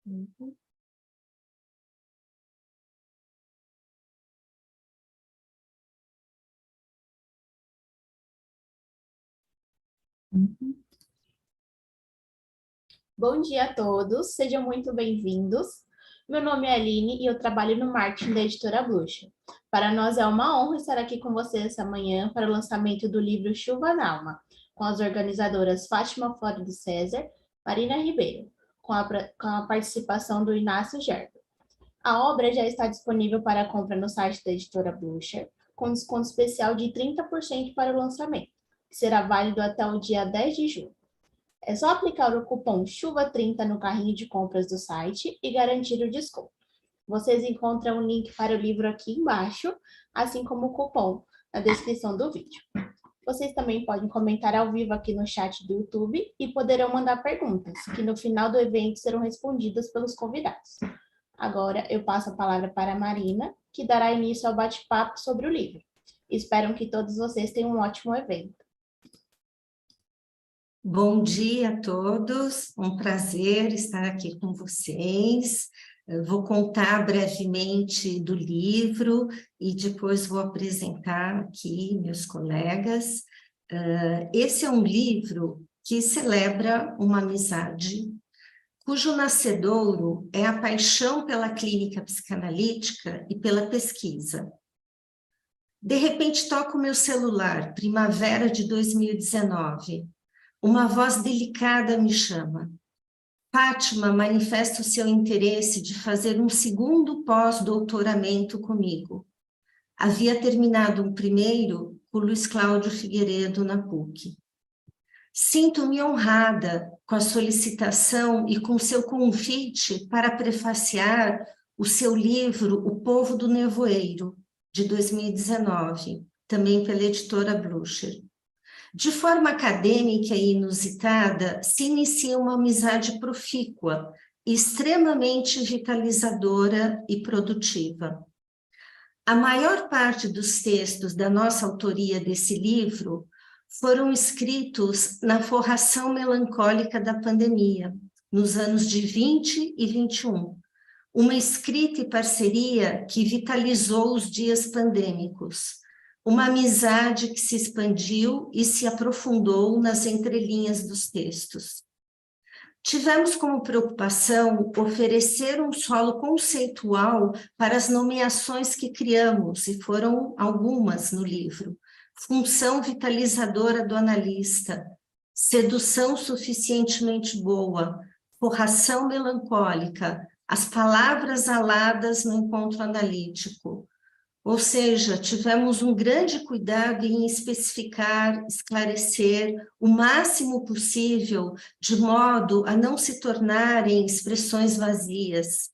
Uhum. Uhum. Bom dia a todos, sejam muito bem-vindos. Meu nome é Aline e eu trabalho no marketing da editora Bluxa. Para nós é uma honra estar aqui com vocês essa manhã para o lançamento do livro Chuva na Alma, com as organizadoras Fátima Flora de César, Marina Ribeiro, com a participação do Inácio Gerber. A obra já está disponível para compra no site da editora Blucher, com desconto especial de 30% para o lançamento, que será válido até o dia 10 de junho. É só aplicar o cupom CHUVA30 no carrinho de compras do site e garantir o desconto. Vocês encontram o link para o livro aqui embaixo, assim como o cupom na descrição do vídeo. Vocês também podem comentar ao vivo aqui no chat do YouTube e poderão mandar perguntas, que no final do evento serão respondidas pelos convidados. Agora eu passo a palavra para a Marina, que dará início ao bate-papo sobre o livro. Espero que todos vocês tenham um ótimo evento. Bom dia a todos, um prazer estar aqui com vocês. Eu vou contar brevemente do livro e depois vou apresentar aqui meus colegas. Esse é um livro que celebra uma amizade, cujo nascedouro é a paixão pela clínica psicanalítica e pela pesquisa. De repente toco o meu celular, primavera de 2019. Uma voz delicada me chama. Fátima manifesta o seu interesse de fazer um segundo pós-doutoramento comigo. Havia terminado um primeiro com Luiz Cláudio Figueiredo na PUC. Sinto-me honrada com a solicitação e com seu convite para prefaciar o seu livro O Povo do Nevoeiro, de 2019, também pela editora Blucher. De forma acadêmica e inusitada, se inicia uma amizade profícua, extremamente vitalizadora e produtiva. A maior parte dos textos da nossa autoria desse livro foram escritos na forração melancólica da pandemia, nos anos de 20 e 21, uma escrita e parceria que vitalizou os dias pandêmicos, uma amizade que se expandiu e se aprofundou nas entrelinhas dos textos. Tivemos como preocupação oferecer um solo conceitual para as nomeações que criamos, e foram algumas no livro. Função vitalizadora do analista, sedução suficientemente boa, forração melancólica, as palavras aladas no encontro analítico. Ou seja, tivemos um grande cuidado em especificar, esclarecer o máximo possível, de modo a não se tornarem expressões vazias.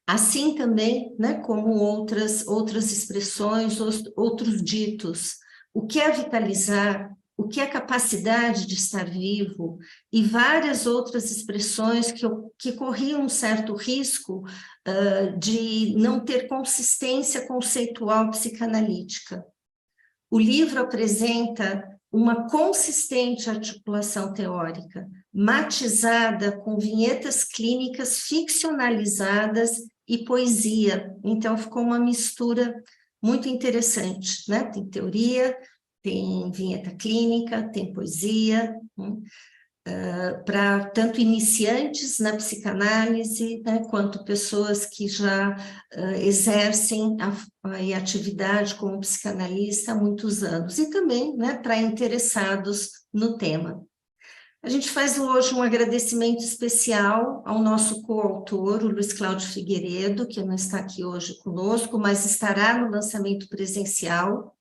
Assim também, né, como outras expressões, outros ditos. O que é vitalizar? O que é capacidade de estar vivo? E várias outras expressões que corriam um certo risco de não ter consistência conceitual psicanalítica. O livro apresenta uma consistente articulação teórica, matizada com vinhetas clínicas ficcionalizadas e poesia. Então, ficou uma mistura muito interessante, né? Tem teoria, tem vinheta clínica, tem poesia, para tanto iniciantes na psicanálise, né, quanto pessoas que já exercem a atividade como psicanalista há muitos anos, e também, né, para interessados no tema. A gente faz hoje um agradecimento especial ao nosso coautor, o Luiz Cláudio Figueiredo, que não está aqui hoje conosco, mas estará no lançamento presencial,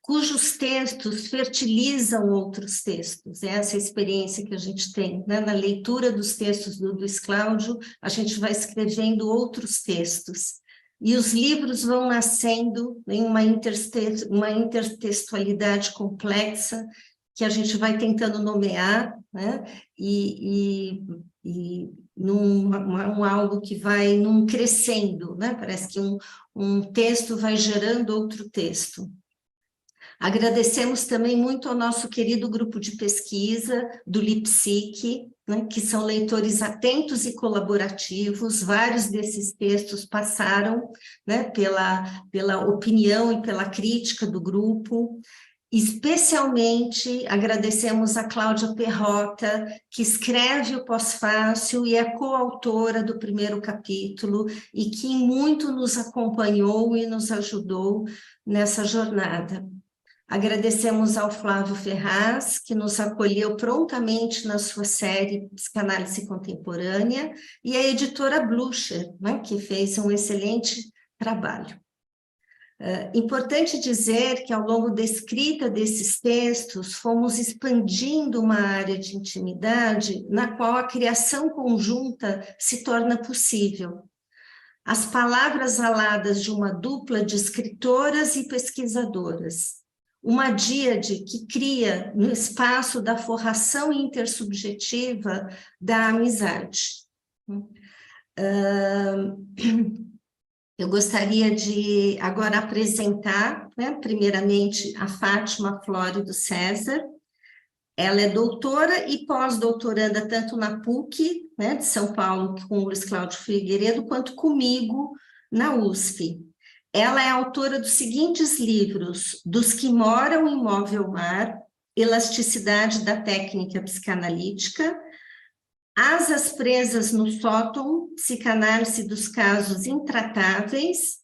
cujos textos fertilizam outros textos. Essa é a experiência que a gente tem, né? Na leitura dos textos do Luiz Cláudio, a gente vai escrevendo outros textos. E os livros vão nascendo em uma intertextualidade complexa, que a gente vai tentando nomear, né? Algo que vai crescendo, né? Parece que um texto vai gerando outro texto. Agradecemos também muito ao nosso querido grupo de pesquisa do LIPSIC, né, que são leitores atentos e colaborativos. Vários desses textos passaram, né, pela opinião e pela crítica do grupo. Especialmente agradecemos a Cláudia Perrota, que escreve o Pós-Fácil e é coautora do primeiro capítulo e que muito nos acompanhou e nos ajudou nessa jornada. Agradecemos ao Flávio Ferraz, que nos acolheu prontamente na sua série Psicanálise Contemporânea, e a editora Blucher, né, que fez um excelente trabalho. Importante dizer que, ao longo da escrita desses textos, fomos expandindo uma área de intimidade na qual a criação conjunta se torna possível. As palavras aladas de uma dupla de escritoras e pesquisadoras, uma díade que cria no espaço da forração intersubjetiva da amizade. Eu gostaria de agora apresentar, né, primeiramente, a Fátima Flórido César. Ela é doutora e pós-doutoranda tanto na PUC, né, de São Paulo, com o Luiz Cláudio Figueiredo, quanto comigo na USP. Ela é autora dos seguintes livros: Dos que moram em Móvel Mar, Elasticidade da Técnica Psicanalítica, Asas Presas no Sótão, Psicanálise dos Casos Intratáveis,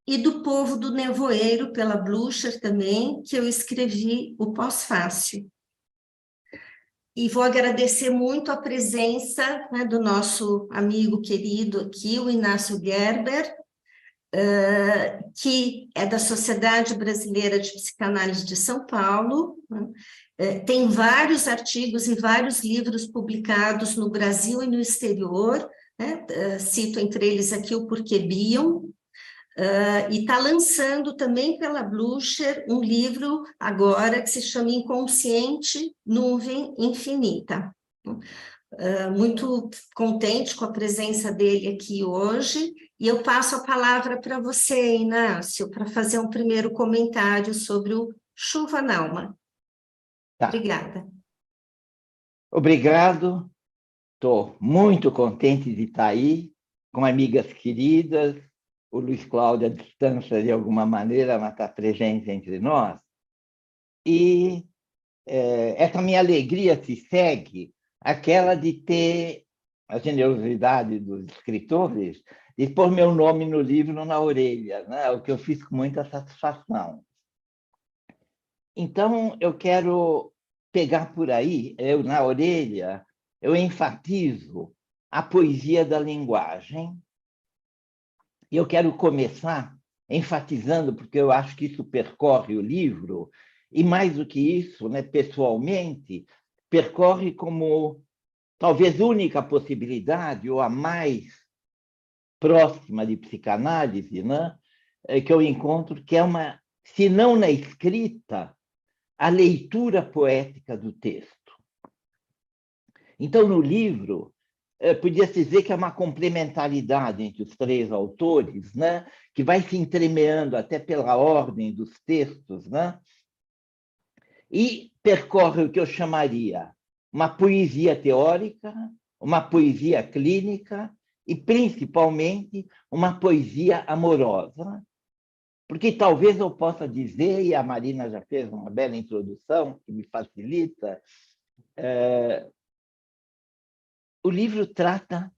e do Povo do Nevoeiro, pela Blucher também, que eu escrevi o Pós-Fácil. E vou agradecer muito a presença, né, do nosso amigo querido aqui, o Inácio Gerber, que é da Sociedade Brasileira de Psicanálise de São Paulo, né? Tem vários artigos e vários livros publicados no Brasil e no exterior, né? Cito entre eles aqui o Porquê Bion, e está lançando também pela Blucher um livro agora que se chama Inconsciente, Nuvem Infinita. Muito contente com a presença dele aqui hoje, e eu passo a palavra para você, Inácio, para fazer um primeiro comentário sobre o Chuva na Alma. Tá. Obrigada. Obrigado, estou muito contente de estar aí, com amigas queridas, o Luiz Cláudio à distância de alguma maneira, mas está presente entre nós, e essa minha alegria se segue aquela de ter a generosidade dos escritores de pôr meu nome no livro na orelha, né? O que eu fiz com muita satisfação. Então, eu quero pegar por aí, na orelha, eu enfatizo a poesia da linguagem, e eu quero começar enfatizando, porque eu acho que isso percorre o livro, e mais do que isso, né, pessoalmente, percorre como talvez única possibilidade, ou a mais próxima de psicanálise, né, que eu encontro, que é uma, se não na escrita, a leitura poética do texto. Então, no livro, podia-se dizer que é uma complementaridade entre os três autores, né, que vai se entremeando até pela ordem dos textos, né, e percorre o que eu chamaria uma poesia teórica, uma poesia clínica e, principalmente, uma poesia amorosa. Porque talvez eu possa dizer, e a Marina já fez uma bela introdução, que me facilita, o livro trata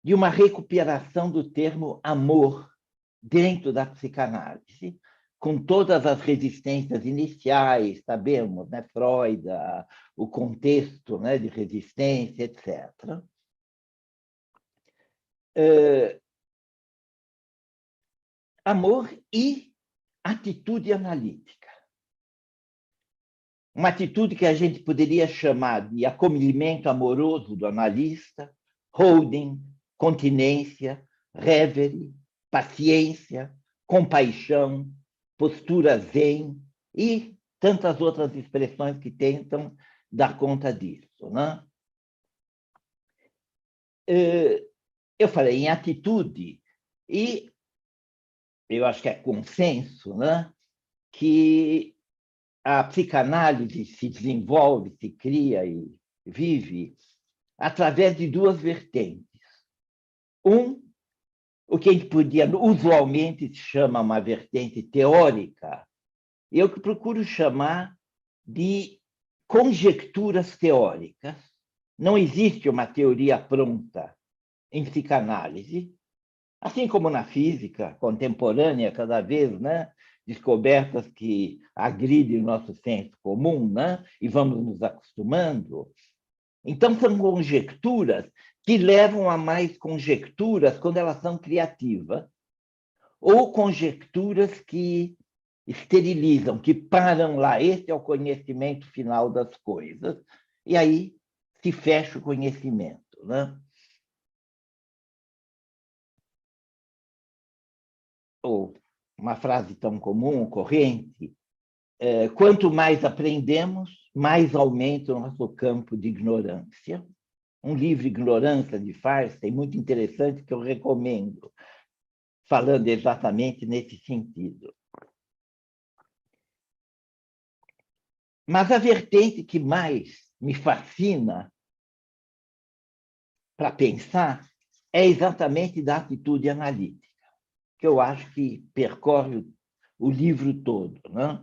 de uma recuperação do termo amor dentro da psicanálise, com todas as resistências iniciais, sabemos, né? Freud, o contexto, né, de resistência, etc. Amor e atitude analítica. Uma atitude que a gente poderia chamar de acolhimento amoroso do analista, holding, continência, reverie, paciência, compaixão, postura zen e tantas outras expressões que tentam dar conta disso, né? Eu falei em atitude, e eu acho que é consenso, né, que a psicanálise se desenvolve, se cria e vive através de duas vertentes. O que a gente usualmente se chama uma vertente teórica, eu que procuro chamar de conjecturas teóricas. Não existe uma teoria pronta em psicanálise, assim como na física contemporânea, cada vez, né, descobertas que agridem o nosso senso comum, né, e vamos nos acostumando. Então, são conjecturas que levam a mais conjecturas quando elas são criativas, ou conjecturas que esterilizam, que param lá. Esse é o conhecimento final das coisas. E aí se fecha o conhecimento, né? Ou uma frase tão comum, corrente, quanto mais aprendemos, mais aumenta o nosso campo de ignorância. Um livro, Ignorância, de Farsten, muito interessante, que eu recomendo, falando exatamente nesse sentido. Mas a vertente que mais me fascina para pensar é exatamente da atitude analítica, que eu acho que percorre o livro todo, né?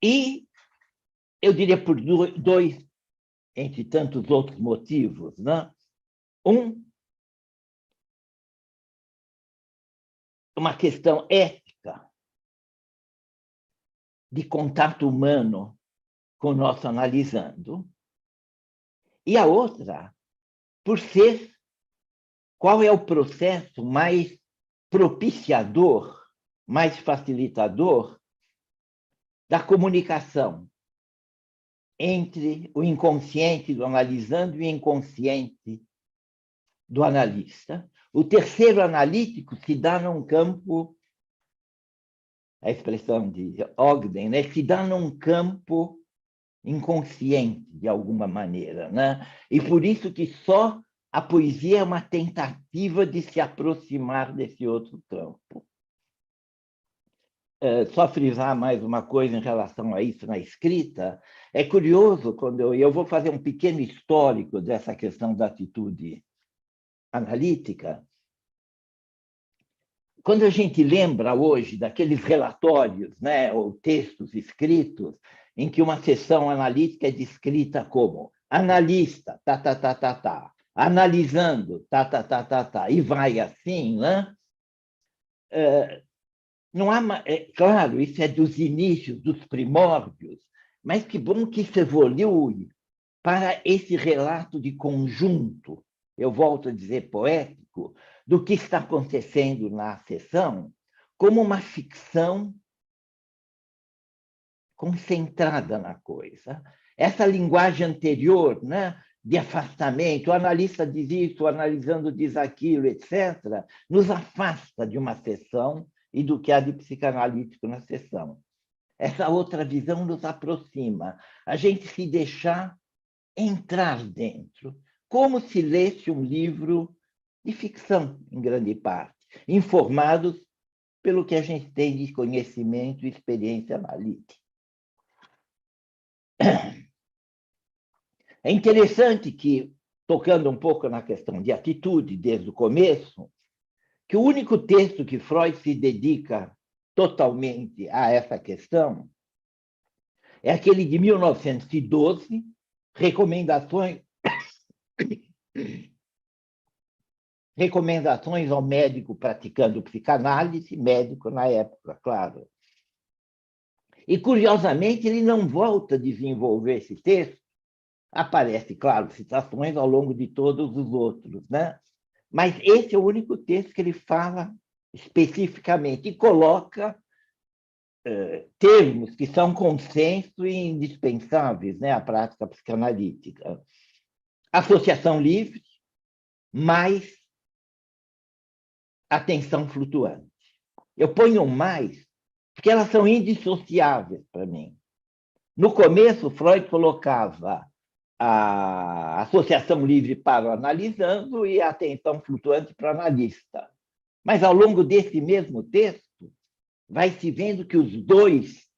E eu diria por dois, entre tantos outros motivos, né? Uma questão ética de contato humano com o nosso analisando, e a outra, por ser qual é o processo mais propiciador, mais facilitador da comunicação entre o inconsciente do analisando e o inconsciente do analista. O terceiro analítico se dá num campo, a expressão de Ogden, né, se dá num campo inconsciente, de alguma maneira, né? E por isso que só a poesia é uma tentativa de se aproximar desse outro campo. Só frisar mais uma coisa em relação a isso na escrita, é curioso, quando eu vou fazer um pequeno histórico dessa questão da atitude analítica, quando a gente lembra hoje daqueles relatórios, né, ou textos escritos, em que uma sessão analítica é descrita como analista, analisando, e vai assim, né? Não há, claro, isso é dos inícios, dos primórdios, mas que bom que isso evolui para esse relato de conjunto, eu volto a dizer poético, do que está acontecendo na sessão, como uma ficção concentrada na coisa. Essa linguagem anterior, né, de afastamento, o analista diz isso, o analisando diz aquilo, etc., nos afasta de uma sessão e do que há de psicanalítico na sessão. Essa outra visão nos aproxima, a gente se deixar entrar dentro, como se lesse um livro de ficção, em grande parte, informados pelo que a gente tem de conhecimento e experiência analítica. É interessante que, tocando um pouco na questão de atitude desde o começo, que o único texto que Freud se dedica totalmente a essa questão é aquele de 1912, Recomendações ao médico praticando psicanálise, médico na época, claro. E, curiosamente, ele não volta a desenvolver esse texto. Aparece, claro, citações ao longo de todos os outros, né? Mas esse é o único texto que ele fala especificamente e coloca termos que são consenso e indispensáveis, né, à prática psicanalítica. Associação livre, mais atenção flutuante. Eu ponho mais porque elas são indissociáveis para mim. No começo, Freud colocava a associação livre para o analisando e a atenção flutuante para o analista. Mas, ao longo desse mesmo texto, vai se vendo que os dois,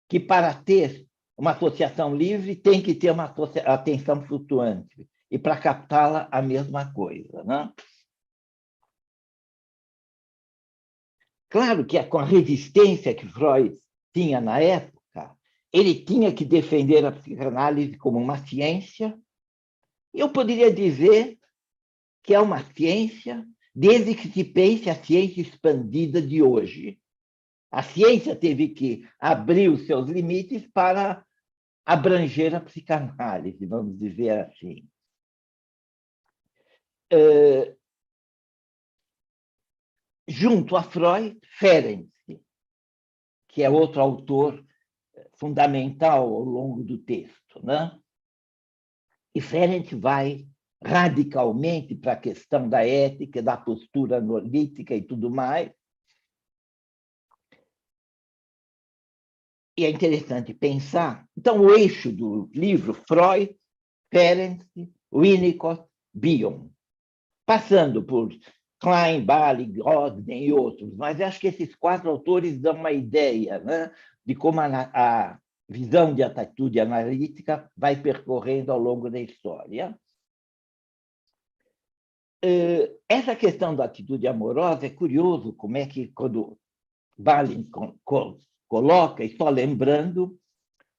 que para ter uma associação livre tem que ter uma atenção flutuante, e para captá-la, a mesma coisa, né? Claro que com a resistência que Freud tinha na época, ele tinha que defender a psicanálise como uma ciência. Eu poderia dizer que é uma ciência, desde que se pense a ciência expandida de hoje. A ciência teve que abrir os seus limites para abranger a psicanálise, vamos dizer assim. Junto a Freud, Ferenczi, que é outro autor fundamental ao longo do texto, né? E Ferenczi vai radicalmente para a questão da ética, da postura analítica e tudo mais. E é interessante pensar. Então, o eixo do livro, Freud, Ferenczi, Winnicott, Bion, passando por Klein, Bali, Grodin e outros, mas acho que esses 4 autores dão uma ideia, né, de como a visão de atitude analítica vai percorrendo ao longo da história. Essa questão da atitude amorosa é curioso como é que, quando Balin coloca, e só lembrando,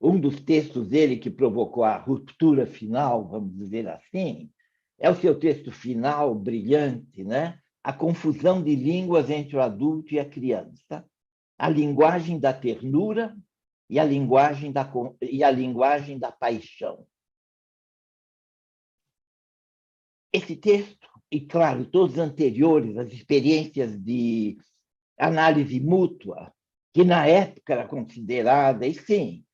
um dos textos dele que provocou a ruptura final, vamos dizer assim, é o seu texto final brilhante, né? A confusão de línguas entre o adulto e a criança, a linguagem da ternura e a linguagem da paixão. Esse texto, e claro, todos os anteriores, as experiências de análise mútua, que na época era considerada, e sim,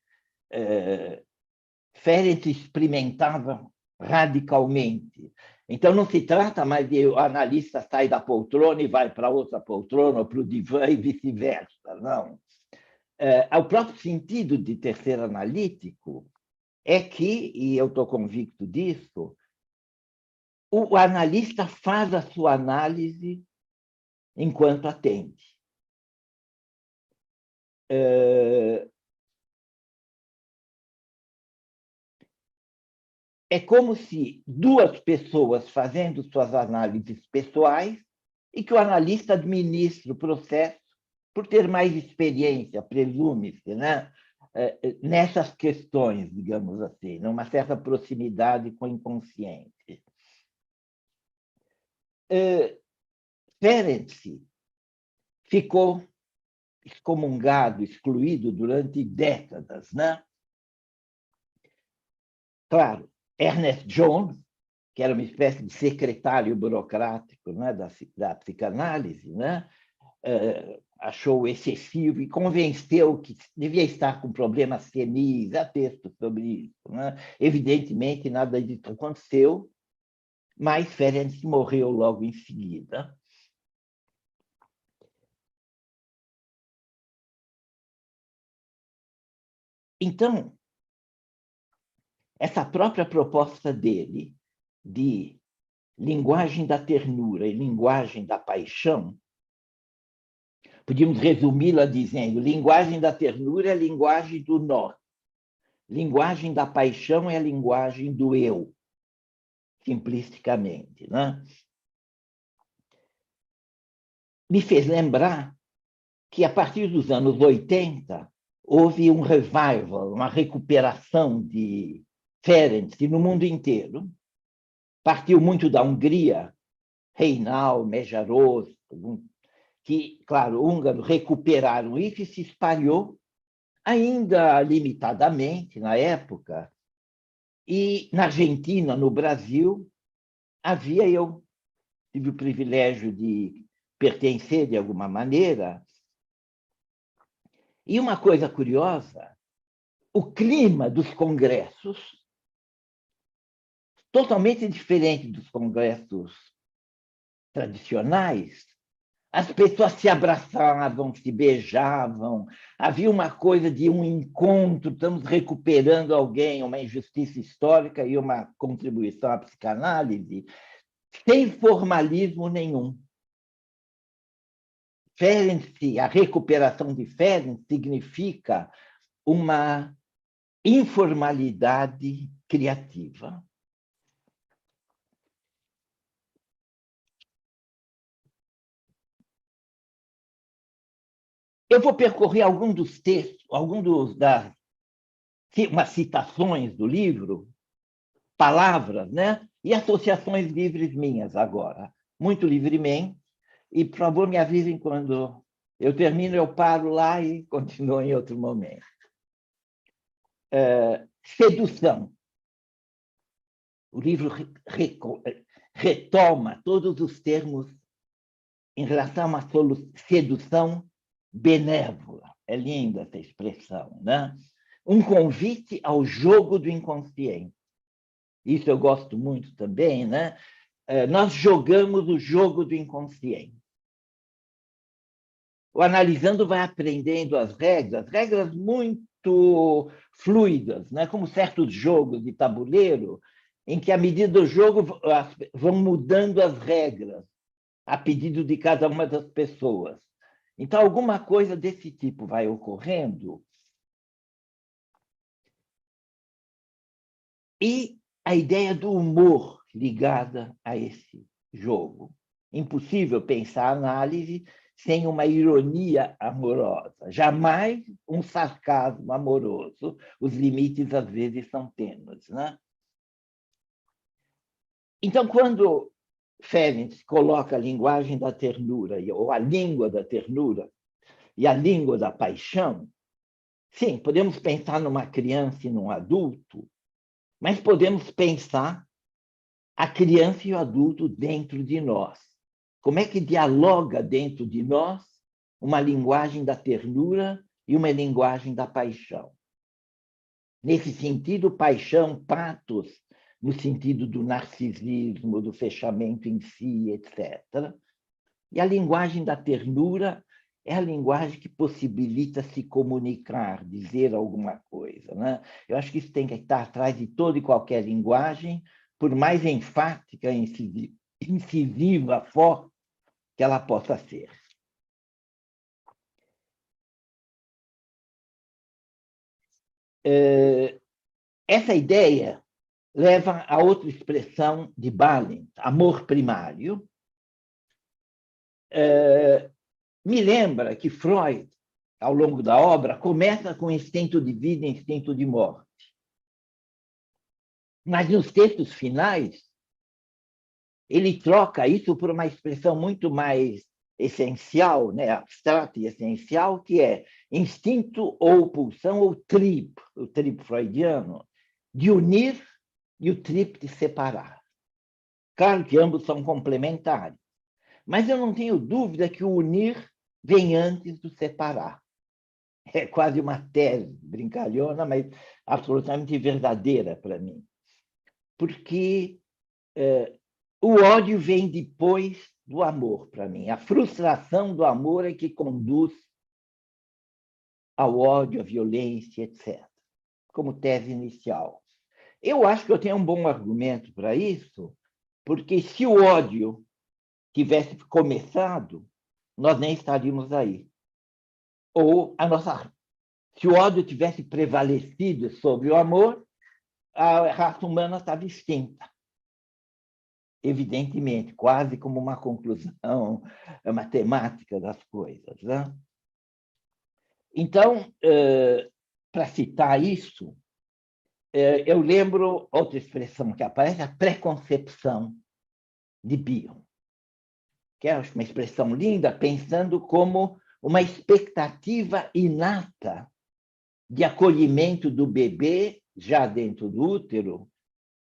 Ferenczi experimentava radicalmente. Então, não se trata mais de o analista sair da poltrona e vai para outra poltrona, ou para o divã e vice-versa, não. O próprio sentido de ter ser analítico é que, e eu estou convicto disso, o analista faz a sua análise enquanto atende. É como se 2 pessoas fazendo suas análises pessoais e que o analista administra o processo por ter mais experiência, presume-se, né? Nessas questões, digamos assim, numa certa proximidade com o inconsciente. Ferenczi ficou excomungado, excluído durante décadas, né? Claro, Ernest Jones, que era uma espécie de secretário burocrático, né, da psicanálise, né, achou excessivo e convenceu que devia estar com problemas senis, há textos sobre isso, né? Evidentemente, nada disso aconteceu, mas Ferenczi morreu logo em seguida. Então, essa própria proposta dele de linguagem da ternura e linguagem da paixão, podíamos resumi-la dizendo: linguagem da ternura é a linguagem do nó, linguagem da paixão é a linguagem do eu, simplisticamente, né? Me fez lembrar que, a partir dos anos 80, houve um revival, uma recuperação de Ferenczi no mundo inteiro. Partiu muito da Hungria, Reinal, Mészáros, que, claro, húngaros recuperaram isso e se espalhou, ainda limitadamente na época. E na Argentina, no Brasil, eu tive o privilégio de pertencer de alguma maneira. E uma coisa curiosa, o clima dos congressos, totalmente diferente dos congressos tradicionais, as pessoas se abraçavam, se beijavam, havia uma coisa de um encontro, estamos recuperando alguém, uma injustiça histórica e uma contribuição à psicanálise, sem formalismo nenhum. Ferenczi, a recuperação de Ferenczi significa uma informalidade criativa. Eu vou percorrer algum dos textos, umas citações do livro, palavras, né? E associações livres minhas agora, muito livremente. E, por favor, me avisem quando eu termino, eu paro lá e continuo em outro momento. Sedução. O livro retoma todos os termos em relação a uma sedução benévola. É linda essa expressão, né? Um convite ao jogo do inconsciente. Isso eu gosto muito também, né? Nós jogamos o jogo do inconsciente. O analisando vai aprendendo as regras muito fluidas, né? Como certos jogos de tabuleiro, em que, à medida do jogo, vão mudando as regras, a pedido de cada uma das pessoas. Então, alguma coisa desse tipo vai ocorrendo. E a ideia do humor ligada a esse jogo. Impossível pensar a análise sem uma ironia amorosa, jamais um sarcasmo amoroso. Os limites, às vezes, são tênues, né? Então, quando Ferenc coloca a linguagem da ternura, ou a língua da ternura, e a língua da paixão, sim, podemos pensar numa criança e num adulto, mas podemos pensar a criança e o adulto dentro de nós. Como é que dialoga dentro de nós uma linguagem da ternura e uma linguagem da paixão? Nesse sentido, paixão, patos, no sentido do narcisismo, do fechamento em si, etc. E a linguagem da ternura é a linguagem que possibilita se comunicar, dizer alguma coisa, né? Eu acho que isso tem que estar atrás de toda e qualquer linguagem, por mais enfática, incisiva, forte que ela possa ser. Essa ideia leva a outra expressão de Balint, amor primário. Me lembra que Freud, ao longo da obra, começa com instinto de vida e instinto de morte. Mas nos textos finais, ele troca isso por uma expressão muito mais essencial, né, abstrata e essencial, que é instinto ou pulsão ou o trip freudiano, de unir e o trip de separar. Claro que ambos são complementares, mas eu não tenho dúvida que o unir vem antes do separar. É quase uma tese brincalhona, mas absolutamente verdadeira para mim. Porque o ódio vem depois do amor, para mim. A frustração do amor é que conduz ao ódio, à violência, etc. Como tese inicial. Eu acho que eu tenho um bom argumento para isso, porque se o ódio tivesse começado, nós nem estaríamos aí. Ou se o ódio tivesse prevalecido sobre o amor, a raça humana estava extinta. Evidentemente, quase como uma conclusão matemática das coisas, né? Então, para citar isso, eu lembro outra expressão que aparece, a preconcepção de Bion, que é uma expressão linda, pensando como uma expectativa inata de acolhimento do bebê, já dentro do útero,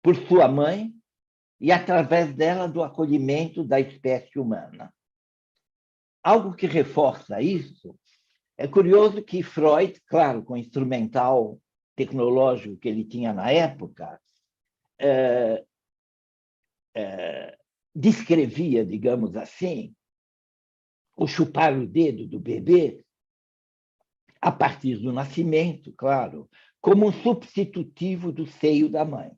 por sua mãe, e, através dela, do acolhimento da espécie humana. Algo que reforça isso, é curioso que Freud, claro, com o instrumental tecnológico que ele tinha na época, descrevia, digamos assim, o chupar o dedo do bebê, a partir do nascimento, claro, como um substitutivo do seio da mãe.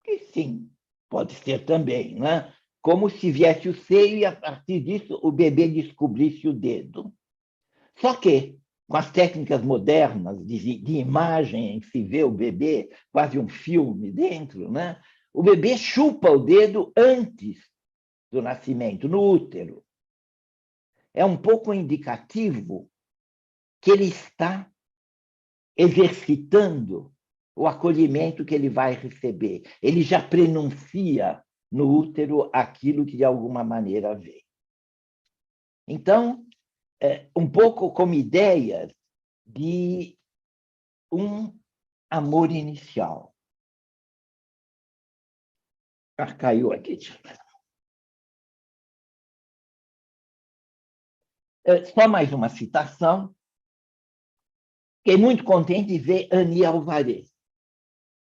E sim, pode ser também, né? Como se viesse o seio e, a partir disso, o bebê descobrisse o dedo. Só que com as técnicas modernas de imagem em que se vê o bebê, quase um filme dentro, né? O bebê chupa o dedo antes do nascimento, no útero. É um pouco indicativo que ele está exercitando o acolhimento que ele vai receber. Ele já prenuncia no útero aquilo que de alguma maneira vem. Então, um pouco como ideias de um amor inicial. Ah, caiu aqui. Só mais uma citação. Fiquei muito contente de ver Annie Alvarez.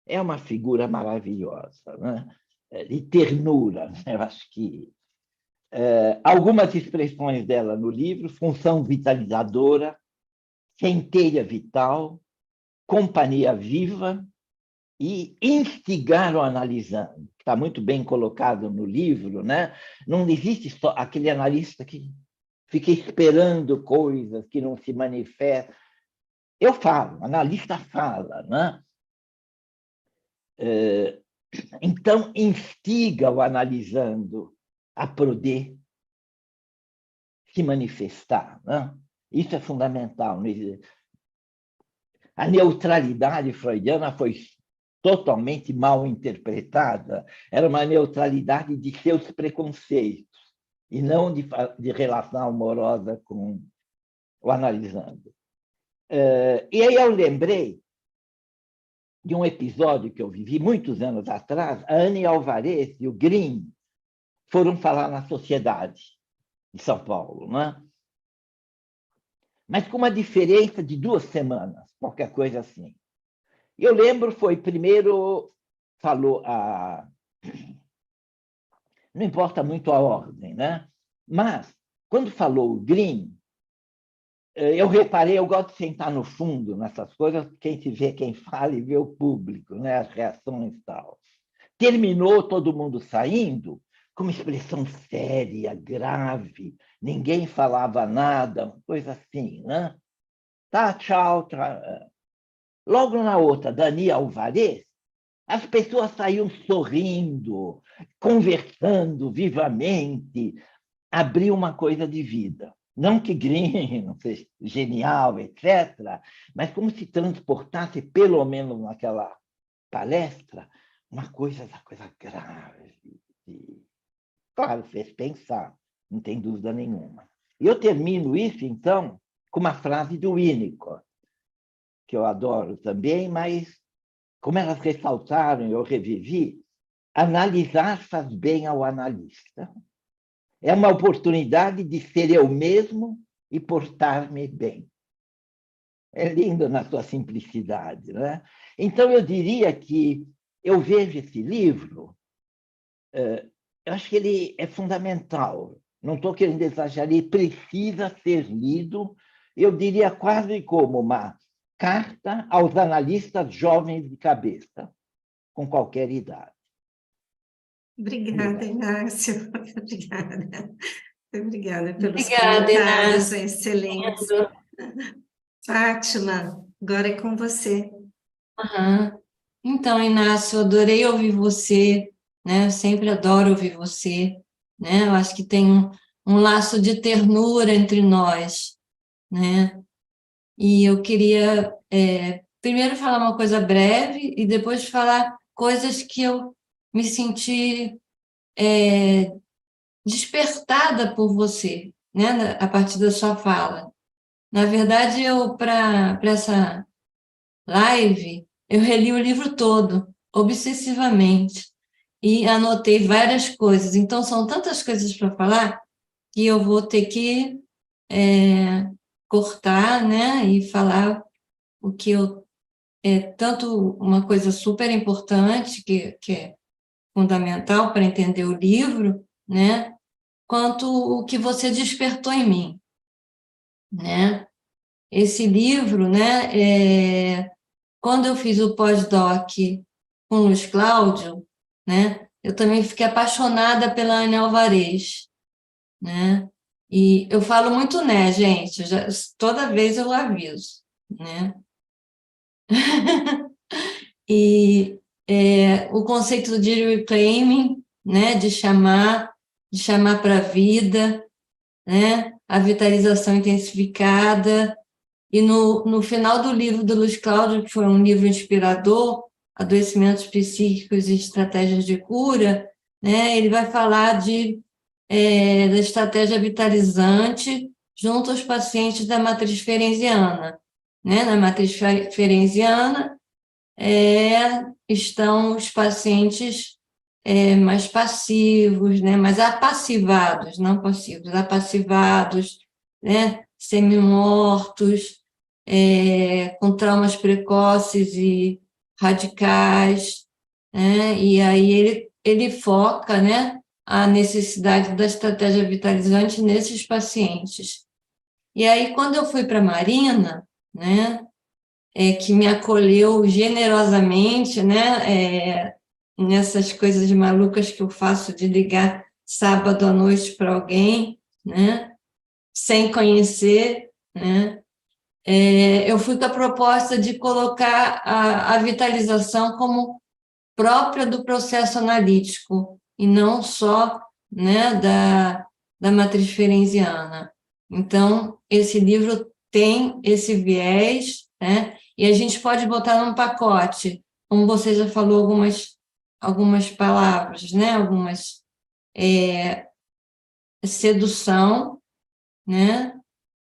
É uma figura maravilhosa, né? De ternura. Né? Eu acho que algumas expressões dela no livro: função vitalizadora, centelha vital, companhia viva e instigar o analisando. Está muito bem colocado no livro, né? Não existe só aquele analista que fica esperando coisas que não se manifestam. Eu falo, o analista fala, né? Então, instiga o analisando a poder se manifestar, né? Isso é fundamental. A neutralidade freudiana foi totalmente mal interpretada. Era uma neutralidade de seus preconceitos e não de relação amorosa com o analisando. E aí eu lembrei de um episódio que eu vivi muitos anos atrás. A Annie Alvarez e o Green foram falar na Sociedade de São Paulo, né? Mas com uma diferença de 2 semanas, qualquer coisa assim. Eu lembro, foi primeiro, falou a... Não importa muito a ordem, né? Mas, quando falou o Green, eu reparei, eu gosto de sentar no fundo nessas coisas, quem se vê, quem fala e vê o público, né? As reações e tal. Terminou todo mundo saindo com uma expressão séria, grave, ninguém falava nada, uma coisa assim, né? Tá, tchau, tchau. Logo na outra, Dani Alvarez, as pessoas saíam sorrindo, conversando vivamente, abriu uma coisa de vida. Não que Green não seja genial, etc., mas como se transportasse, pelo menos naquela palestra, uma coisa grave. Claro, fez pensar, não tem dúvida nenhuma. E eu termino isso, então, com uma frase do Winnicott, que eu adoro também, mas, como elas ressaltaram, eu revivi: analisar faz bem ao analista. É uma oportunidade de ser eu mesmo e portar-me bem. É lindo na sua simplicidade, né? Então, eu diria que eu vejo esse livro, eu acho que ele é fundamental. Não estou querendo exagerar, ele precisa ser lido, eu diria quase como uma carta aos analistas jovens de cabeça, com qualquer idade. Obrigada, Inácio. Obrigada. Obrigada pelos Obrigada, comentários Inácio. excelentes. Fátima, agora é com você. Uhum. Então, Inácio, eu adorei ouvir você, né? Eu sempre adoro ouvir você, né? Eu acho que tem um laço de ternura entre nós, né? E eu queria primeiro falar uma coisa breve e depois falar coisas que eu me senti despertada por você, né? A partir da sua fala. Na verdade, para essa live, eu reli o livro todo, obsessivamente, e anotei várias coisas. Então, são tantas coisas para falar que eu vou ter que cortar, né, e falar o que eu... tanto uma coisa super importante, que é fundamental para entender o livro, né, quanto o que você despertou em mim, né? Esse livro, né, quando eu fiz o pós-doc com o Luiz Cláudio, né, eu também fiquei apaixonada pela Anne Alvarez, né? E eu falo muito né, gente, toda vez eu aviso, né? E o conceito de reclaiming, né, de chamar para a vida, né, a vitalização intensificada. E no final do livro do Luiz Cláudio, que foi um livro inspirador, Adoecimentos Psíquicos e Estratégias de Cura, né, ele vai falar da estratégia vitalizante junto aos pacientes da matriz ferenziana. Né? Na matriz ferenziana estão os pacientes mais passivos, né? Mais apassivados, não passivos, apassivados, né? Semi-mortos, com traumas precoces e radicais, né? E aí ele foca, né, a necessidade da estratégia vitalizante nesses pacientes. E aí, quando eu fui para a Marina, né, que me acolheu generosamente, né, nessas coisas malucas que eu faço de ligar sábado à noite para alguém, né, sem conhecer, né, eu fui com a proposta de colocar a vitalização como própria do processo analítico e não só, né, da matriz ferenziana. Então, esse livro tem esse viés, né, e a gente pode botar num pacote, como você já falou algumas palavras, né, algumas sedução, né,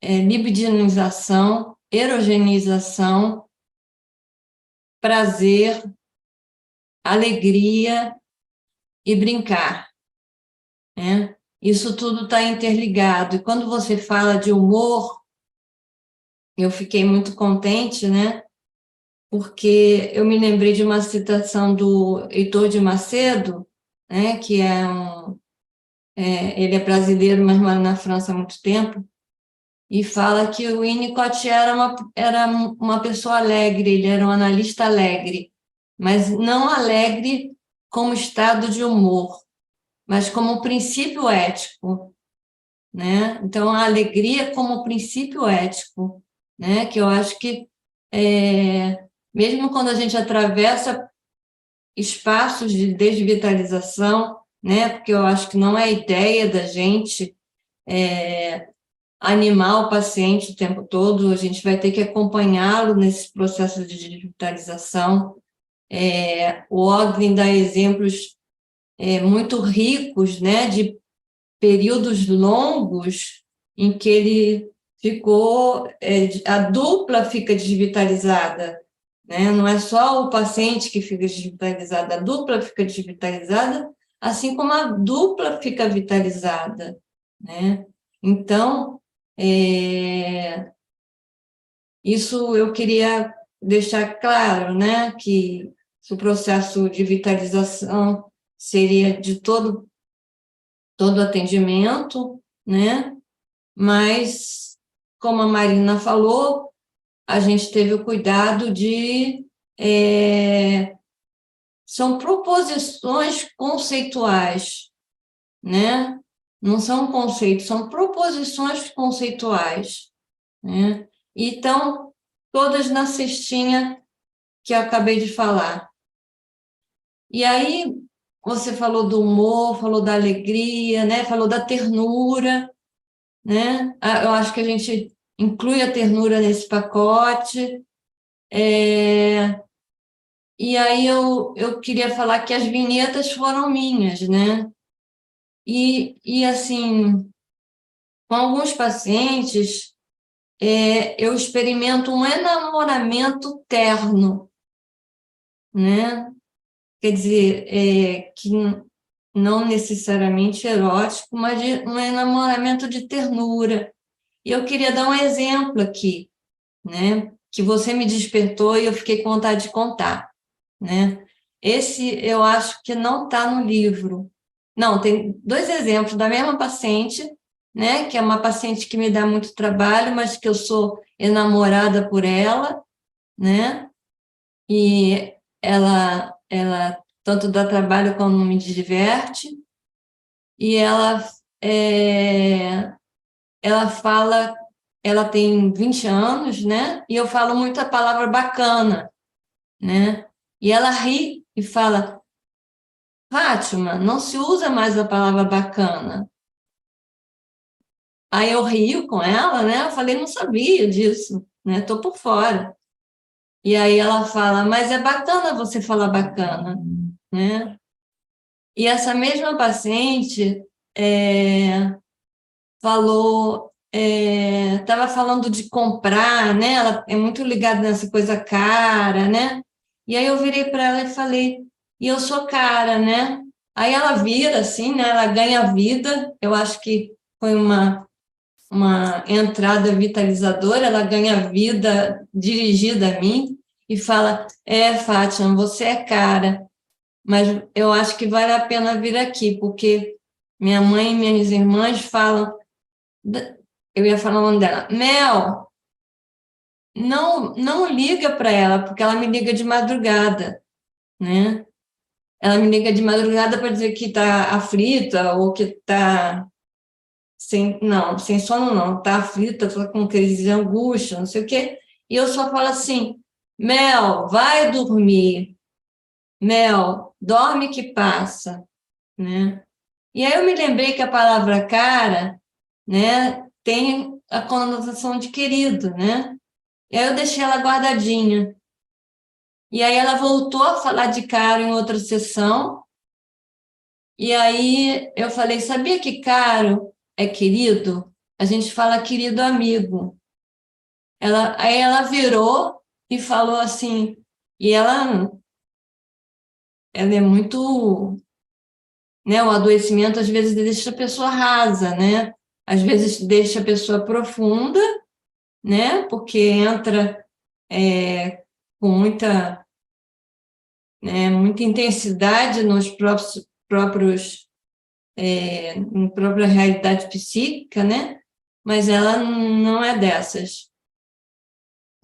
libidinização, erogenização, prazer, alegria e brincar, né? Isso tudo está interligado. E quando você fala de humor, eu fiquei muito contente, né? Porque eu me lembrei de uma citação do Heitor de Macedo, né? Que ele é brasileiro, mas mora na França há muito tempo, e fala que o Winnicott era uma pessoa alegre, ele era um analista alegre, mas não alegre como estado de humor, mas como princípio ético, né? Então, a alegria como princípio ético, né? Que eu acho que, mesmo quando a gente atravessa espaços de desvitalização, né? Porque eu acho que não é a ideia da gente animar o paciente o tempo todo, a gente vai ter que acompanhá-lo nesse processo de desvitalização. O Ogden dá exemplos muito ricos, né, de períodos longos em que ele ficou, a dupla fica desvitalizada, né? Não é só o paciente que fica desvitalizado, a dupla fica desvitalizada, assim como a dupla fica vitalizada, né? Então, isso eu queria deixar claro, né, que o processo de vitalização seria de todo atendimento, né? Mas, como a Marina falou, a gente teve o cuidado são proposições conceituais, né? Não são conceitos, são proposições conceituais, né? E estão todas na cestinha que eu acabei de falar. E aí, você falou do humor, falou da alegria, né? Falou da ternura, né? Eu acho que a gente inclui a ternura nesse pacote. E aí eu queria falar que as vinhetas foram minhas, né? E assim, com alguns pacientes, eu experimento um enamoramento terno, né? Quer dizer, que não necessariamente erótico, mas um enamoramento de ternura. E eu queria dar um exemplo aqui, né? Que você me despertou e eu fiquei com vontade de contar, né? Esse eu acho que não está no livro. Não, tem 2 exemplos da mesma paciente, né? Que é uma paciente que me dá muito trabalho, mas que eu sou enamorada por ela, né? E ela tanto dá trabalho como me diverte, e ela ela fala, ela tem 20 anos, né? E eu falo muito a palavra bacana, né? E ela ri e fala, Fátima, não se usa mais a palavra bacana. Aí eu rio com ela, né? Eu falei, não sabia disso, né? Tô por fora. E aí ela fala, mas é bacana você falar bacana, né? E essa mesma paciente falou, estava falando de comprar, né? Ela é muito ligada nessa coisa cara, né? E aí eu virei para ela e falei, e eu sou cara, né? Aí ela vira assim, né? Ela ganha vida. Eu acho que foi uma entrada vitalizadora, ela ganha vida dirigida a mim e fala, Fátima, você é cara, mas eu acho que vale a pena vir aqui, porque minha mãe e minhas irmãs falam, eu ia falar o nome dela, Mel, não liga para ela, porque ela me liga de madrugada, né? Ela me liga de madrugada para dizer que está aflita ou que está sem sono não, está aflita, está com crise de angústia, não sei o quê. E eu só falo assim, Mel, vai dormir. Mel, dorme que passa, né? E aí eu me lembrei que a palavra cara, né, tem a conotação de querido, né? E aí eu deixei ela guardadinha. E aí ela voltou a falar de caro em outra sessão. E aí eu falei, sabia que caro é querido? A gente fala querido amigo. Aí ela virou e falou assim, e ela é muito, né? O adoecimento às vezes deixa a pessoa rasa, né? Às vezes deixa a pessoa profunda, né? Porque entra com muita intensidade nos na própria realidade psíquica, né? Mas ela não é dessas.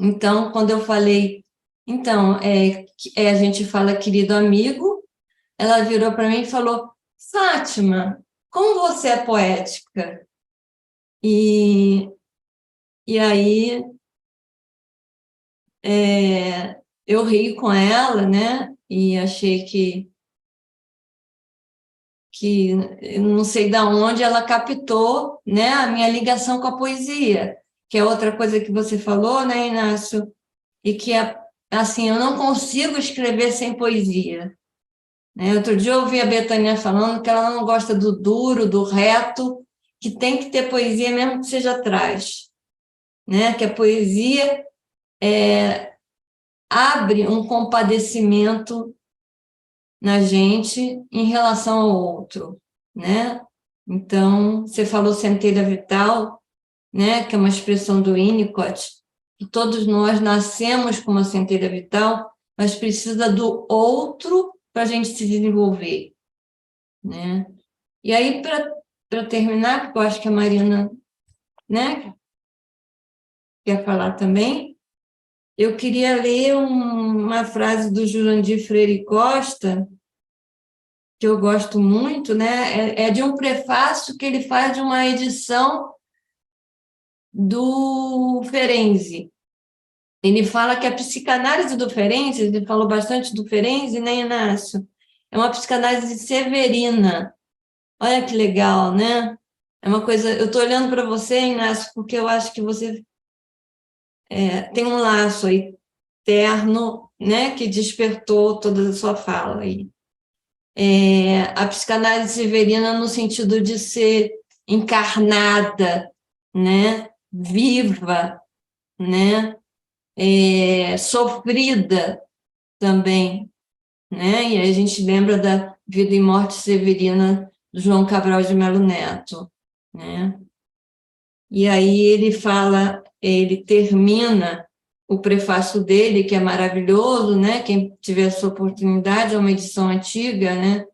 Então, quando eu falei, então, a gente fala querido amigo, ela virou para mim e falou, Fátima, como você é poética? E aí eu ri com ela, né? E achei que não sei de onde ela captou, né, a minha ligação com a poesia, que é outra coisa que você falou, né, Inácio? E que, assim, eu não consigo escrever sem poesia. Né? Outro dia eu ouvi a Betânia falando que ela não gosta do duro, do reto, que tem que ter poesia mesmo que seja atrás. Né? Que a poesia abre um compadecimento na gente em relação ao outro, né? Então, você falou centelha vital, né? Que é uma expressão do Winnicott, que todos nós nascemos com uma centelha vital, mas precisa do outro para a gente se desenvolver, né? E aí, para terminar, porque eu acho que a Marina, né, quer falar também, eu queria ler uma frase do Jurandir Freire Costa, que eu gosto muito, né? É de um prefácio que ele faz de uma edição do Ferenczi. Ele fala que a psicanálise do Ferenczi, ele falou bastante do Ferenczi, né, Inácio? É uma psicanálise severina. Olha que legal, né? É uma coisa... Eu estou olhando para você, Inácio, porque eu acho que você tem um laço aí terno, né, que despertou toda a sua fala aí. A psicanálise severina no sentido de ser encarnada, né, viva, né, sofrida também, né, e aí a gente lembra da Vida e Morte Severina do João Cabral de Melo Neto, né, e aí ele termina o prefácio dele, que é maravilhoso, né? Quem tiver essa oportunidade, é uma edição antiga, né?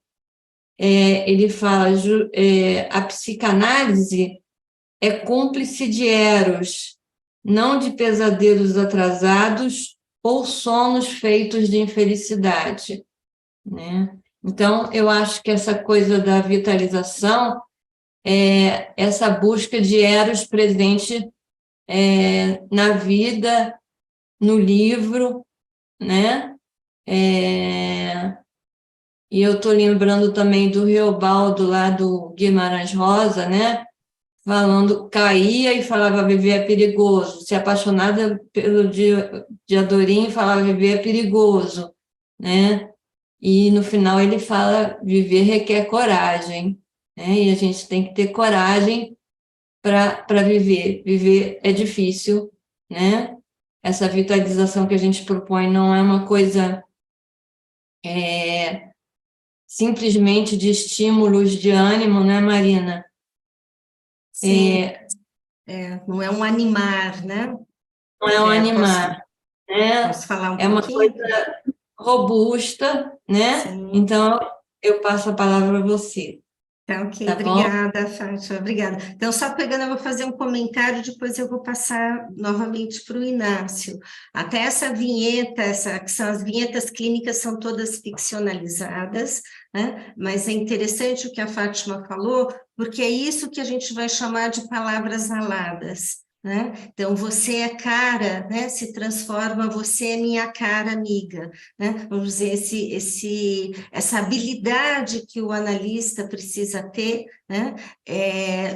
Ele fala, a psicanálise é cúmplice de Eros, não de pesadelos atrasados ou sonos feitos de infelicidade, né? Então, eu acho que essa coisa da vitalização essa busca de Eros presente na vida, no livro, né? E eu estou lembrando também do Riobaldo, lá do Guimarães Rosa, né? Falando, caía e falava viver é perigoso, se apaixonada pelo Diadorim, falava viver é perigoso, né? E no final ele fala viver requer coragem, né? E a gente tem que ter coragem para viver. Viver é difícil, né? Essa vitalização que a gente propõe não é uma coisa simplesmente de estímulos de ânimo, né, Marina? Sim, não é um animar, né? Não é um animar, né? Posso falar um É uma pouquinho? coisa robusta, né? Sim. Então, eu passo a palavra a você. Tá, ok. Tá bom? Obrigada, Fátima, obrigada. Então, só pegando, eu vou fazer um comentário, depois eu vou passar novamente para o Inácio. Até essa vinheta, que são as vinhetas clínicas, são todas ficcionalizadas, né? Mas é interessante o que a Fátima falou, porque é isso que a gente vai chamar de palavras aladas, né? Então, você é cara, né? Se transforma, você é minha cara amiga, né? Vamos dizer, essa habilidade que o analista precisa ter, né?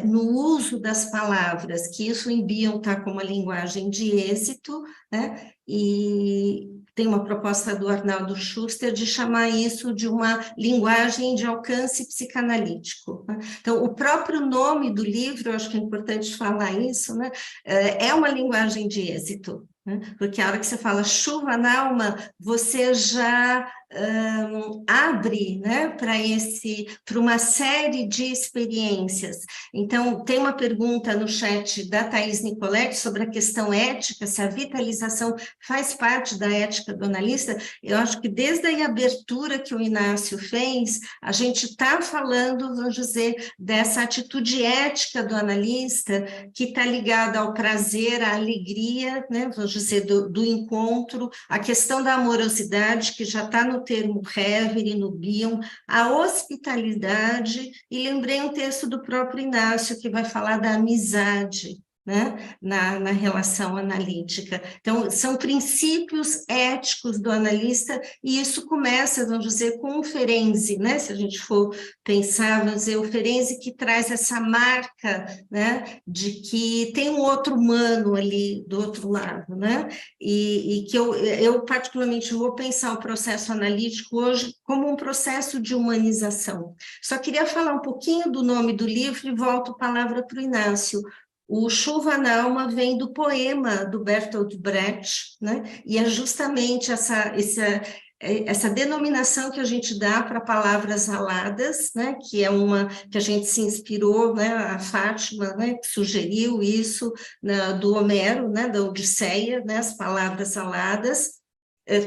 No uso das palavras, que isso em Bion está como uma linguagem de êxito, né? E tem uma proposta do Arnaldo Schuster de chamar isso de uma linguagem de alcance psicanalítico, né? Então, o próprio nome do livro, eu acho que é importante falar isso, né? É uma linguagem de êxito, né? Porque a hora que você fala chuva na alma, você já abre, né, para uma série de experiências. Então, tem uma pergunta no chat da Thaís Nicoletti sobre a questão ética, se a vitalização faz parte da ética do analista. Eu acho que desde a abertura que o Inácio fez, a gente está falando, vamos dizer, dessa atitude ética do analista, que está ligada ao prazer, à alegria, né, vamos dizer, do encontro, a questão da amorosidade, que já está no termo Hever e no Bion, a hospitalidade, e lembrei um texto do próprio Inácio, que vai falar da amizade, né, na relação analítica. Então, são princípios éticos do analista, e isso começa, vamos dizer, com o Ferenczi, né, se a gente for pensar, vamos dizer, o Ferenczi que traz essa marca, né, de que tem um outro humano ali do outro lado, né, e que eu particularmente vou pensar o processo analítico hoje como um processo de humanização. Só queria falar um pouquinho do nome do livro e volto a palavra para o Inácio. O Chuva na Alma vem do poema do Bertolt Brecht, né? E é justamente essa denominação que a gente dá para palavras aladas, né? Que é uma que a gente se inspirou, né? A Fátima, né? Que sugeriu isso do Homero, né? Da Odisseia, né? As palavras aladas,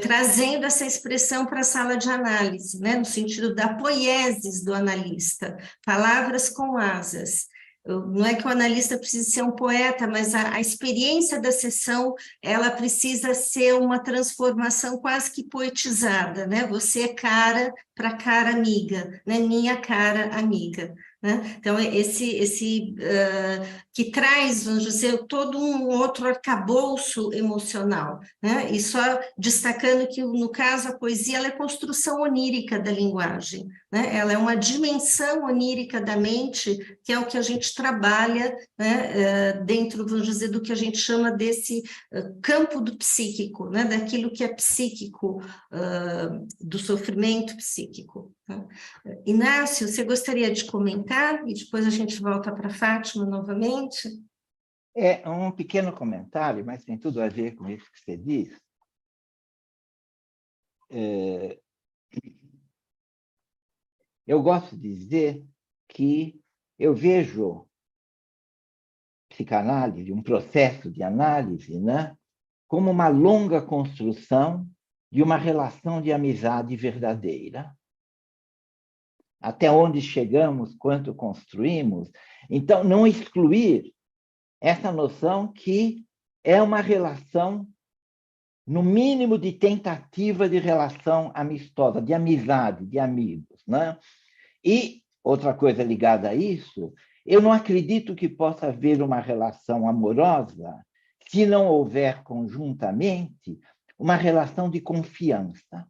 trazendo essa expressão para a sala de análise, né? No sentido da poiesis do analista, palavras com asas. Não é que o analista precise ser um poeta, mas a experiência da sessão, ela precisa ser uma transformação quase que poetizada, né? Você é cara para cara amiga, né? Minha cara amiga, né? Então, que traz, vamos dizer, todo um outro arcabouço emocional, né? E só destacando que, no caso, a poesia ela é construção onírica da linguagem, né? Ela é uma dimensão onírica da mente, que é o que a gente trabalha, né? Dentro, vamos dizer, do que a gente chama desse campo do psíquico, né? Daquilo que é psíquico, do sofrimento psíquico. Tá? Inácio, você gostaria de comentar? E depois a gente volta para a Fátima novamente? É um pequeno comentário, mas tem tudo a ver com isso que você diz. Eu gosto de dizer que eu vejo psicanálise, um processo de análise, né, como uma longa construção de uma relação de amizade verdadeira. Até onde chegamos, quanto construímos. Então, não excluir essa noção que é uma relação, no mínimo, de tentativa de relação amistosa, de amizade, de amigos, né? E outra coisa ligada a isso Eu não acredito que possa haver uma relação amorosa se não houver conjuntamente uma relação de confiança.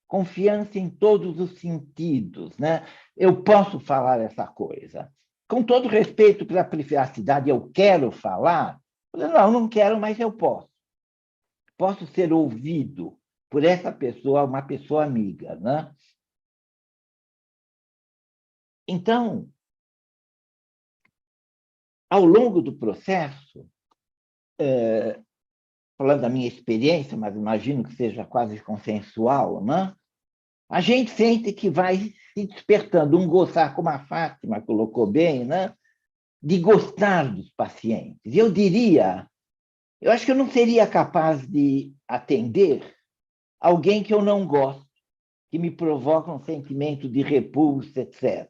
Confiança em todos os sentidos, né? Eu posso falar essa coisa. Com todo respeito pela privacidade, eu quero falar? Não quero, mas eu posso. Posso ser ouvido por essa pessoa, uma pessoa amiga, né? Então, ao longo do processo, falando da minha experiência, mas imagino que seja quase consensual, né? A gente sente que vai se despertando, um gostar, como a Fátima colocou bem, né? De gostar dos pacientes. Eu diria, eu acho que eu não seria capaz de atender alguém que eu não gosto, que me provoca um sentimento de repulsa, etc.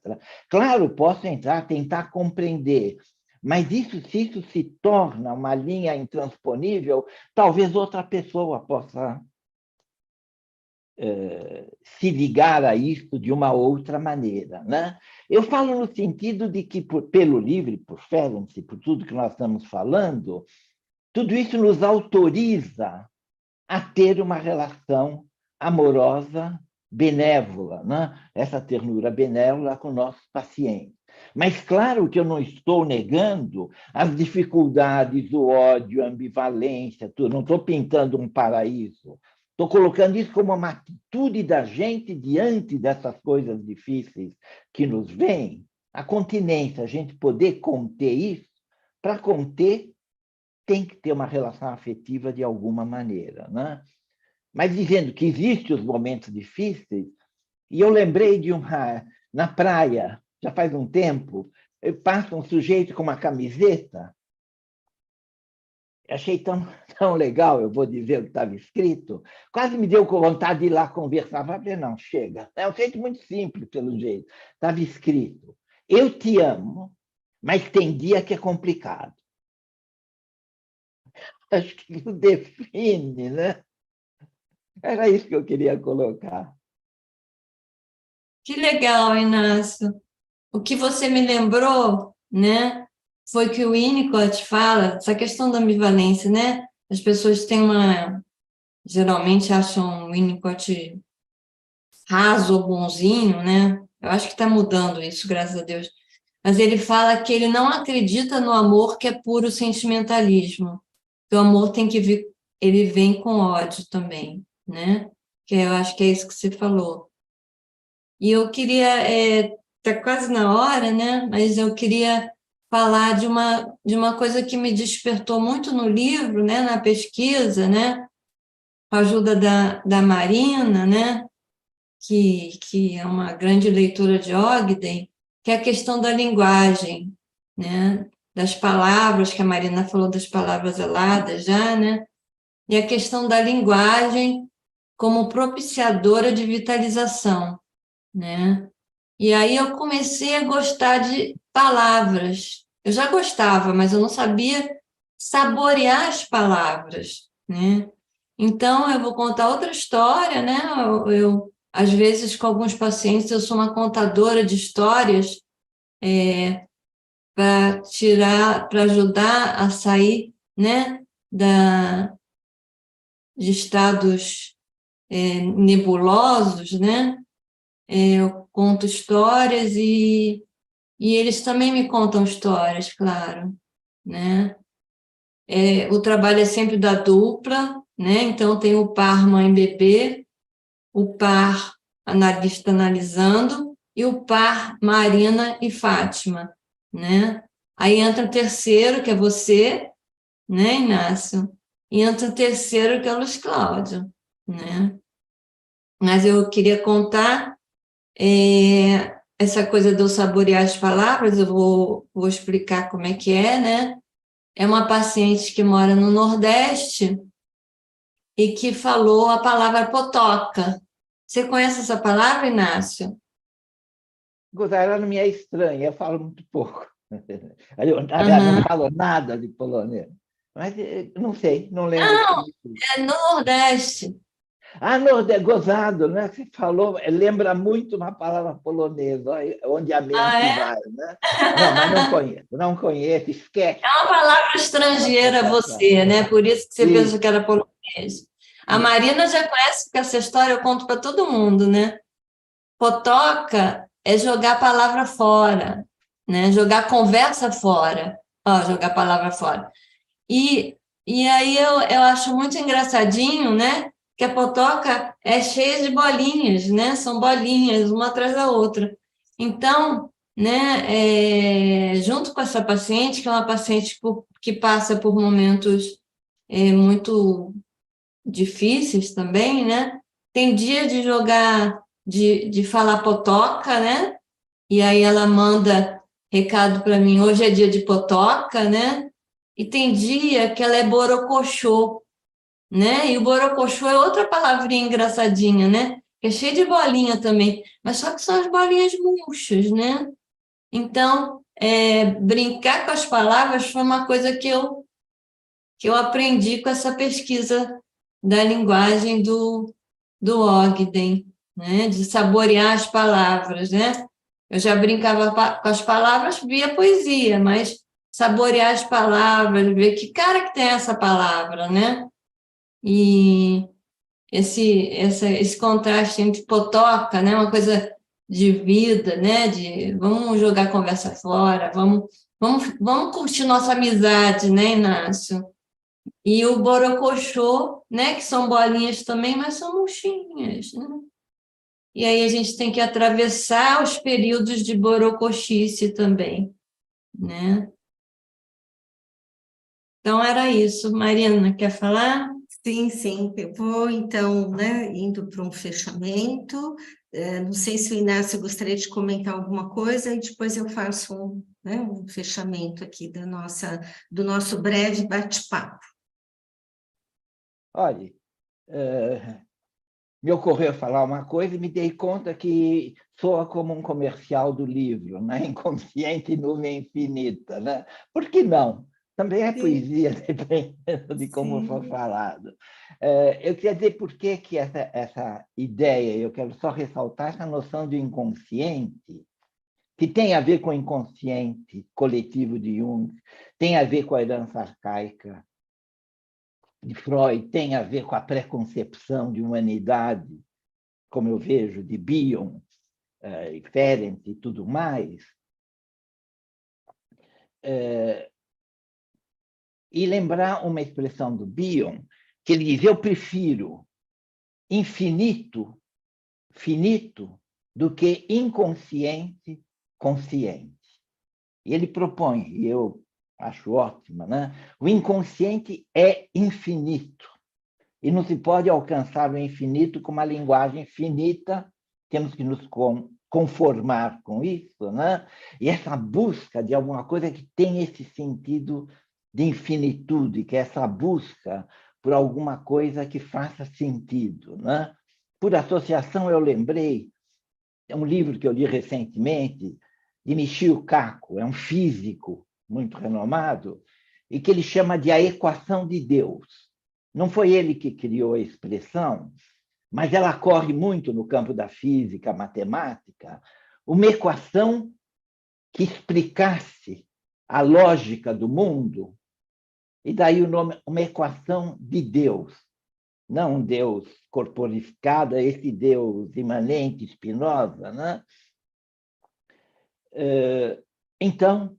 Claro, posso entrar, tentar compreender, mas se isso se torna uma linha intransponível, talvez outra pessoa possa se ligar a isso de uma outra maneira, né? Eu falo no sentido de que, pelo livro, por Ferenczi, por tudo que nós estamos falando, tudo isso nos autoriza a ter uma relação amorosa, benévola, né? Essa ternura benévola com nossos pacientes. Mas, claro que eu não estou negando as dificuldades, o ódio, a ambivalência, tudo. Não estou pintando um paraíso. Estou colocando isso como uma atitude da gente diante dessas coisas difíceis que nos vêm. A continência, a gente poder conter isso, para conter, tem que ter uma relação afetiva de alguma maneira, né? Mas dizendo que existem os momentos difíceis, e eu lembrei de uma, na praia, já faz um tempo, passa um sujeito com uma camiseta, achei tão legal, eu vou dizer o que estava escrito, quase me deu com vontade de ir lá conversar. Falei, não, chega. É um jeito muito simples, pelo jeito. Estava escrito, eu te amo, mas tem dia que é complicado. Acho que isso define, né? Era isso que eu queria colocar. Que legal, Inácio. O que você me lembrou, né, foi que o Winnicott fala, essa questão da ambivalência, né? As pessoas têm geralmente acham o Winnicott raso ou bonzinho, né? Eu acho que está mudando isso, graças a Deus. Mas ele fala que ele não acredita no amor que é puro sentimentalismo. Que o amor tem que vir, ele vem com ódio também, né? Que eu acho que é isso que você falou. E eu queria, tá quase na hora, né? Mas eu queria falar de uma coisa que me despertou muito no livro, né? Na pesquisa, né? Com a ajuda da Marina, né? Que é uma grande leitora de Ogden, que é a questão da linguagem, né? Das palavras, que a Marina falou das palavras aladas já, né? E a questão da linguagem como propiciadora de vitalização, né? E aí eu comecei a gostar de palavras. Eu já gostava, mas eu não sabia saborear as palavras, né? Então, eu vou contar outra história, né? Às vezes, com alguns pacientes, eu sou uma contadora de histórias para ajudar a sair, né? De estados nebulosos, né? Eu conto histórias e eles também me contam histórias, claro, né? O trabalho é sempre da dupla, né? Então tem o par mãe-bebê, o par analista analisando e o par Marina e Fátima, né? Aí entra o terceiro, que é você, né, Inácio? E entra o terceiro, que é o Luiz Cláudio, né? Mas eu queria contar essa coisa de eu saborear as palavras, eu vou explicar como é que é, né? É uma paciente que mora no Nordeste e que falou a palavra potoca. Você conhece essa palavra, Inácio? Ela não me é estranha, eu falo muito pouco. Eu, não falo nada de polonês. Mas não sei, não lembro. Não, é no Nordeste. Ah, não, é gozado, né? Você falou, lembra muito uma palavra polonesa, onde a mente Ah, é? vai, né? Não, mas não conheço, esquece. É uma palavra estrangeira você, né? Por isso que você pensa Isso, que era polonês. A isso. Marina já conhece, porque essa história eu conto para todo mundo, né? Potoca é jogar a palavra fora, né? Jogar a conversa fora. Ó, jogar a palavra fora. E, e aí eu acho muito engraçadinho, né? Que a potoca é cheia de bolinhas, né? São bolinhas, uma atrás da outra. Então, né, junto com essa paciente, que é uma paciente que passa por momentos muito difíceis também, né? Tem dia de jogar, de falar potoca, né? E aí ela manda recado para mim, hoje é dia de potoca, né? E tem dia que ela é borocochô, né? E o borocochô é outra palavrinha engraçadinha, né? Que é cheio de bolinha também, mas só que são as bolinhas murchas, né? Então, brincar com as palavras foi uma coisa que eu aprendi com essa pesquisa da linguagem do Ogden, né? De saborear as palavras, né? Eu já brincava com as palavras via poesia, mas saborear as palavras, ver que cara que tem essa palavra, né? E esse contraste entre potoca, né? Uma coisa de vida, né? De vamos jogar a conversa fora, vamos curtir nossa amizade, né, Inácio? E o borocochô, né? Que são bolinhas também, mas são murchinhas, né? E aí a gente tem que atravessar os períodos de borocochice também, né? Então era isso. Marina, quer falar? Sim, sim, eu vou então, né, indo para um fechamento. Não sei se o Inácio gostaria de comentar alguma coisa e depois eu faço um fechamento aqui do nosso breve bate-papo. Olha, me ocorreu falar uma coisa e me dei conta que soa como um comercial do livro, né? Inconsciente Nuvem Infinita, né? Por que não? Também é Sim, poesia, dependendo de como for sim. falado. Eu queria dizer por que essa ideia, eu quero só ressaltar essa noção de inconsciente, que tem a ver com o inconsciente coletivo de Jung, tem a ver com a herança arcaica de Freud, tem a ver com a preconcepção de humanidade, como eu vejo, de Bion, Ferenc e tudo mais, e lembrar uma expressão do Bion, que ele diz, eu prefiro infinito, finito, do que inconsciente, consciente. E ele propõe, e eu acho ótima, né? O inconsciente é infinito, e não se pode alcançar o infinito com uma linguagem finita, temos que nos conformar com isso, né? E essa busca de alguma coisa que tem esse sentido de infinitude, que é essa busca por alguma coisa que faça sentido, né? Por associação, eu lembrei, é um livro que eu li recentemente, de Michio Kaku, é um físico muito renomado, e que ele chama de a equação de Deus. Não foi ele que criou a expressão, mas ela corre muito no campo da física, matemática, uma equação que explicasse a lógica do mundo, e daí o nome, uma equação de Deus, não um Deus corporificado, esse Deus imanente, Spinoza, né? Então,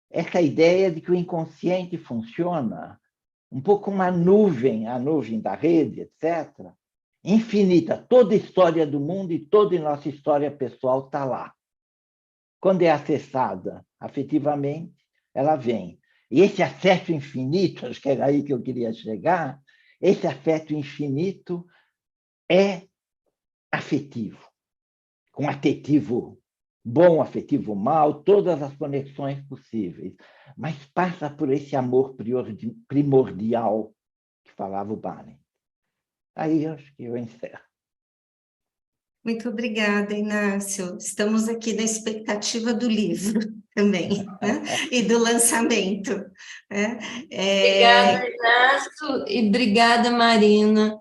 essa ideia de que o inconsciente funciona um pouco uma nuvem, a nuvem da rede, etc., infinita. Toda a história do mundo e toda a nossa história pessoal está lá. Quando é acessada afetivamente, ela vem. E esse afeto infinito, acho que era aí que eu queria chegar, esse afeto infinito é afetivo, com afetivo bom, afetivo mal, todas as conexões possíveis, mas passa por esse amor primordial que falava o Barendt. Aí acho que eu encerro. Muito obrigada, Inácio. Estamos aqui na expectativa do livro também, né? E do lançamento. Né? Obrigada, Inácio, e obrigada, Marina,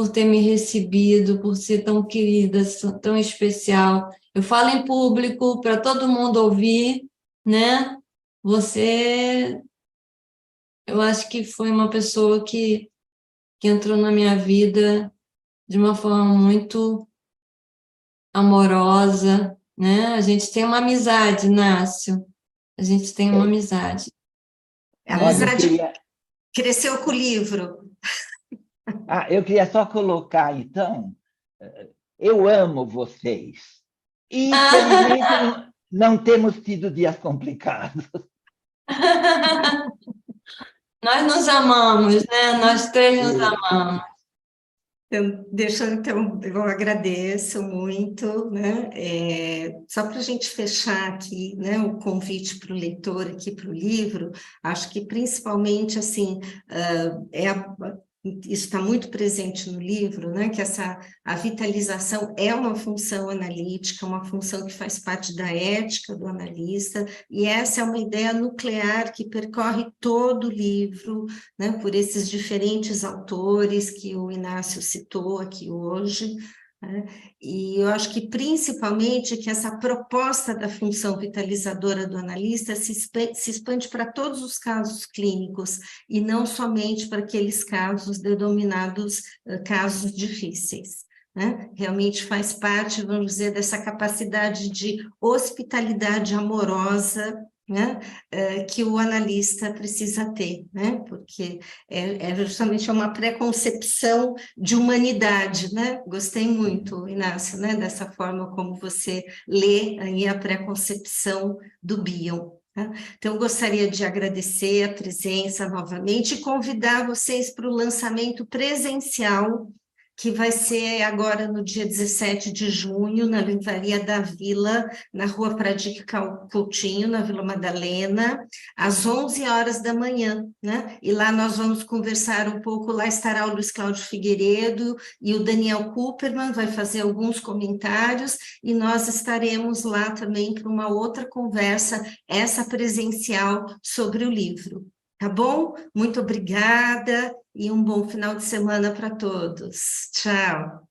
por ter me recebido, por ser tão querida, tão especial. Eu falo em público para todo mundo ouvir, né? Você, eu acho que foi uma pessoa que entrou na minha vida de uma forma muito amorosa, né? A gente tem uma amizade, Inácio. A gente tem uma amizade. A Olha, amizade cresceu com o livro. eu queria só colocar, então, eu amo vocês. E, infelizmente, não temos tido dias complicados. Nós nos amamos, né? Nós três nos amamos. Eu agradeço muito, né? Só para a gente fechar aqui, né, o convite para o leitor aqui para o livro, acho que principalmente assim isso está muito presente no livro, né? Que a vitalização é uma função analítica, uma função que faz parte da ética do analista, e essa é uma ideia nuclear que percorre todo o livro, né? Por esses diferentes autores que o Inácio citou aqui hoje, né? E eu acho que principalmente que essa proposta da função vitalizadora do analista se expande para todos os casos clínicos e não somente para aqueles casos denominados casos difíceis, né? Realmente faz parte, vamos dizer, dessa capacidade de hospitalidade amorosa, né? Que o analista precisa ter, né? Porque é justamente uma preconcepção de humanidade, né? Gostei muito, Inácio, né? Dessa forma como você lê aí a preconcepção do Bion. Então, eu gostaria de agradecer a presença novamente e convidar vocês para o lançamento presencial, que vai ser agora no dia 17 de junho, na Livraria da Vila, na Rua Pradique Coutinho, na Vila Madalena, às 11 horas da manhã, né? E lá nós vamos conversar um pouco, lá estará o Luiz Cláudio Figueiredo e o Daniel Cooperman, vai fazer alguns comentários, e nós estaremos lá também para uma outra conversa, essa presencial, sobre o livro. Tá bom? Muito obrigada e um bom final de semana para todos. Tchau.